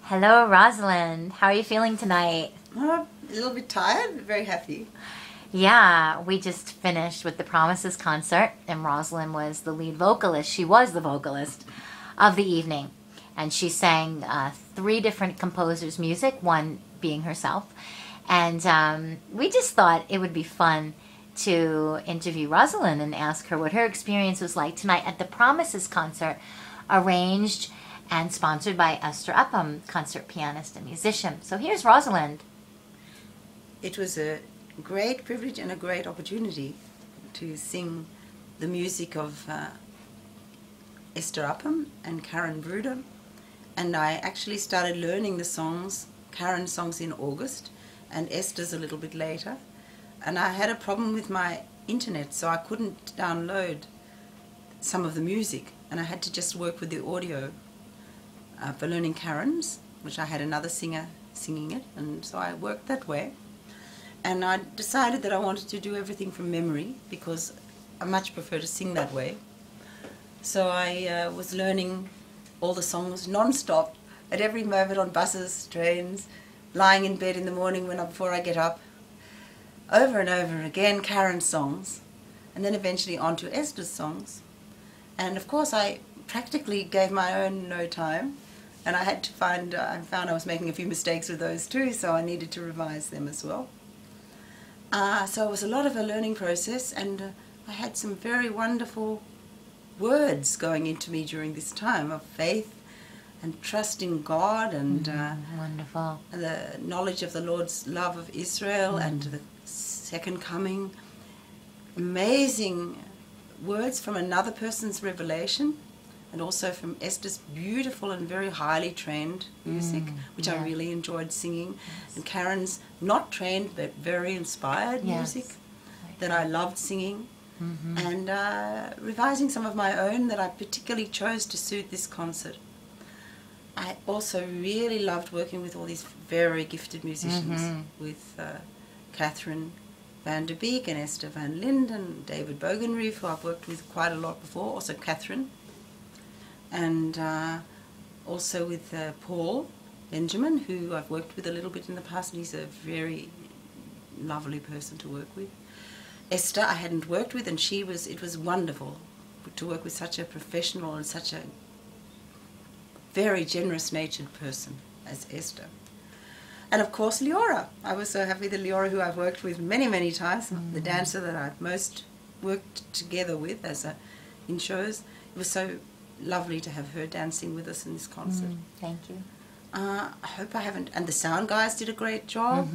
Hello, Rosalind. How are you feeling tonight? A little bit tired, but very happy. Yeah, we just finished with the Promises concert, and Rosalind was the lead vocalist. She was the vocalist of the evening, and she sang three different composers' music, one being herself. And we just thought it would be fun to interview Rosalind and ask her what her experience was like tonight at the Promises concert, arranged and sponsored by Esther Upham, concert pianist and musician. So here's Rosalind. It was a great privilege and a great opportunity to sing the music of Esther Upham and Karen Bruder. And I actually started learning the songs, Karen's songs, in August, and Esther's a little bit later. And I had a problem with my internet, so I couldn't download some of the music, and I had to just work with the audio for learning Karen's, which I had another singer singing it, and so I worked that way. And I decided that I wanted to do everything from memory because I much prefer to sing that way. So I was learning all the songs non-stop at every moment, on buses, trains, lying in bed in the morning before I get up, over and over again, Karen's songs, and then eventually on to Esther's songs. And of course I practically gave my own no time, and I found I was making a few mistakes with those too, so I needed to revise them as well. So it was a lot of a learning process, and I had some very wonderful words going into me during this time of faith and trust in God, and Wonderful. the knowledge of the Lord's love of Israel and the second coming. Amazing words from another person's revelation, and also from Esther's beautiful and very highly trained music, which I really enjoyed singing, and Karen's not trained but very inspired music that I loved singing, and revising some of my own that I particularly chose to suit this concert. I also really loved working with all these very gifted musicians, with Catherine Van der Beek and Esther Van Linden, David Bogenreef, who I've worked with quite a lot before, also Catherine, and also with Paul Benjamin, who I've worked with a little bit in the past, and he's a very lovely person to work with. Esther I hadn't worked with, and it was wonderful to work with such a professional and such a very generous natured person as Esther. And of course Leora. I was so happy that Leora, who I've worked with many, many times, the dancer that I've most worked together with in shows, it was so lovely to have her dancing with us in this concert. Thank you. I hope I haven't, and the sound guys did a great job.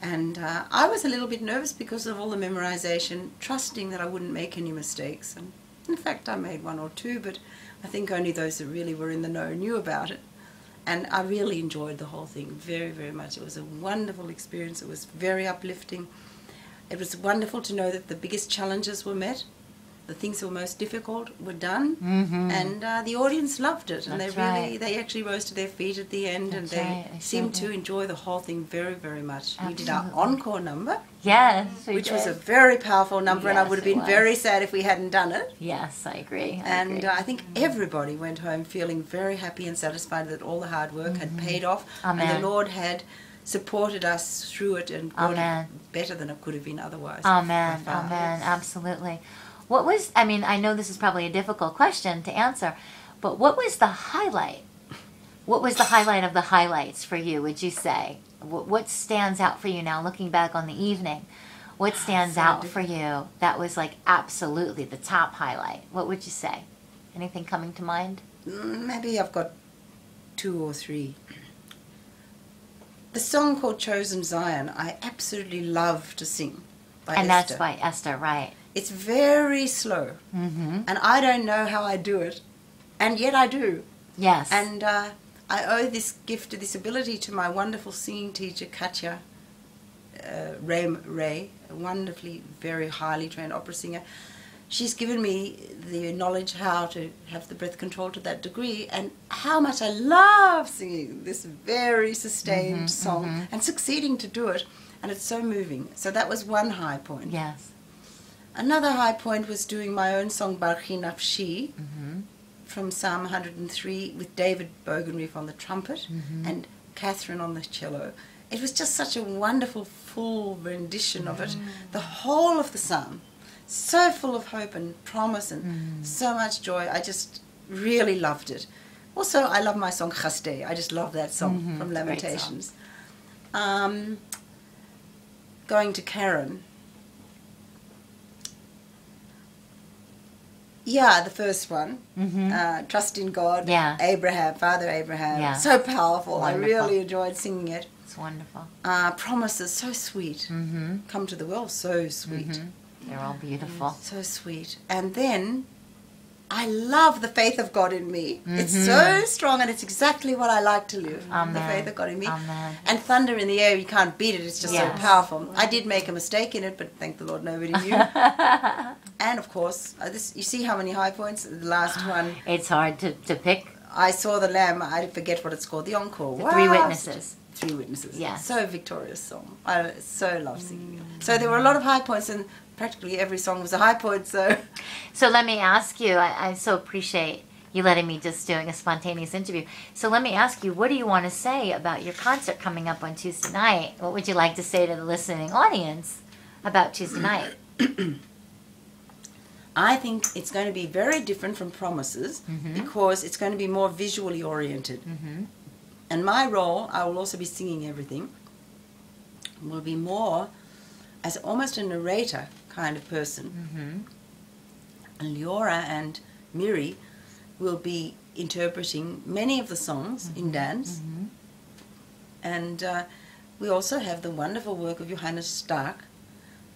And I was a little bit nervous because of all the memorization, trusting that I wouldn't make any mistakes. And in fact, I made one or two, but I think only those that really were in the know knew about it. And I really enjoyed the whole thing very, very much. It was a wonderful experience. It was very uplifting. It was wonderful to know that the biggest challenges were met. The things that were most difficult were done, and the audience loved it, and they actually rose to their feet at the end, and they seemed to enjoy the whole thing very, very much. We did our encore number, which was a very powerful number, and I would have been very sad if we hadn't done it. Yes, I agree. I think everybody went home feeling very happy and satisfied that all the hard work had paid off, and the Lord had supported us through it and brought it better than it could have been otherwise. Amen. Amen. Absolutely. What was, I mean, I know this is probably a difficult question to answer, but what was the highlight? What was the highlight of the highlights for you, would you say? What stands out for you now, looking back on the evening? What stands out for you that was like absolutely the top highlight? What would you say? Anything coming to mind? Maybe I've got two or three. The song called Chosen Zion, I absolutely love to sing by Esther. That's by Esther, right. It's very slow, and I don't know how I do it, and yet I do. Yes. And I owe this gift, this ability to my wonderful singing teacher, Katja Ray, a wonderfully, very highly trained opera singer. She's given me the knowledge how to have the breath control to that degree, and how much I love singing this very sustained song and succeeding to do it, and it's so moving. So that was one high point. Yes. Another high point was doing my own song, Barchi Nafshi, from Psalm 103 with David Bogenreef on the trumpet and Catherine on the cello. It was just such a wonderful, full rendition of it. The whole of the psalm, so full of hope and promise and so much joy. I just really loved it. Also, I love my song Chasdei. I just love that song from Lamentations. Going to Karen. Yeah, the first one. Trust in God. Yeah. Abraham, Father Abraham. Yeah. So powerful. Wonderful. I really enjoyed singing it. It's wonderful. Promises, so sweet. Come to the well, so sweet. They're all beautiful. So sweet. And then I love the faith of God in me. It's so strong, and it's exactly what I like to live. Amen. The faith of God in me. Amen. And thunder in the air, you can't beat it. It's just so powerful. I did make a mistake in it, but thank the Lord nobody knew. And of course, you see how many high points? The last one. It's hard to pick. I saw the Lamb. I forget what it's called. The encore. The Three Witnesses. Three Witnesses. Yeah. So victorious song. I so love singing it. So there were a lot of high points, and practically every song was a high point. So let me ask you, I so appreciate you letting me just doing a spontaneous interview. So let me ask you, what do you want to say about your concert coming up on Tuesday night? What would you like to say to the listening audience about Tuesday night? I think it's going to be very different from Promises because it's going to be more visually oriented. And my role, I will also be singing everything, will be more as almost a narrator kind of person. And Leora and Miri will be interpreting many of the songs in dance. And we also have the wonderful work of Johannes Stark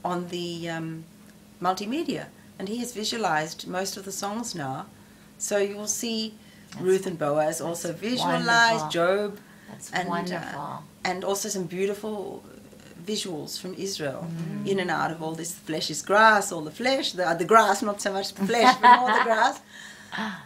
on the multimedia. And he has visualized most of the songs now. So you will see Ruth and Boaz also visualized, wonderful. Job. That's and, wonderful. And also some beautiful visuals from Israel, in and out of all this. The flesh is grass, all the flesh, the grass, not so much the flesh, but more the grass.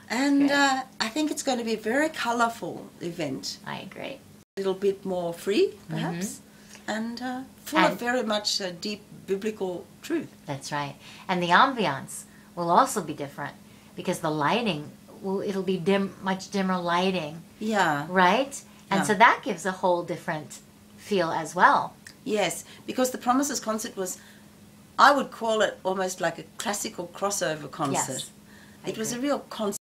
And I think it's going to be a very colorful event. I agree. A little bit more free, perhaps, and full of very much deep biblical truth. That's right. And the ambiance will also be different because the lighting, it'll be much dimmer lighting. Yeah. Right? And so that gives a whole different feel as well. Yes, because the Promises concert was, I would call it almost like a classical crossover concert. Yes, It was a real concert.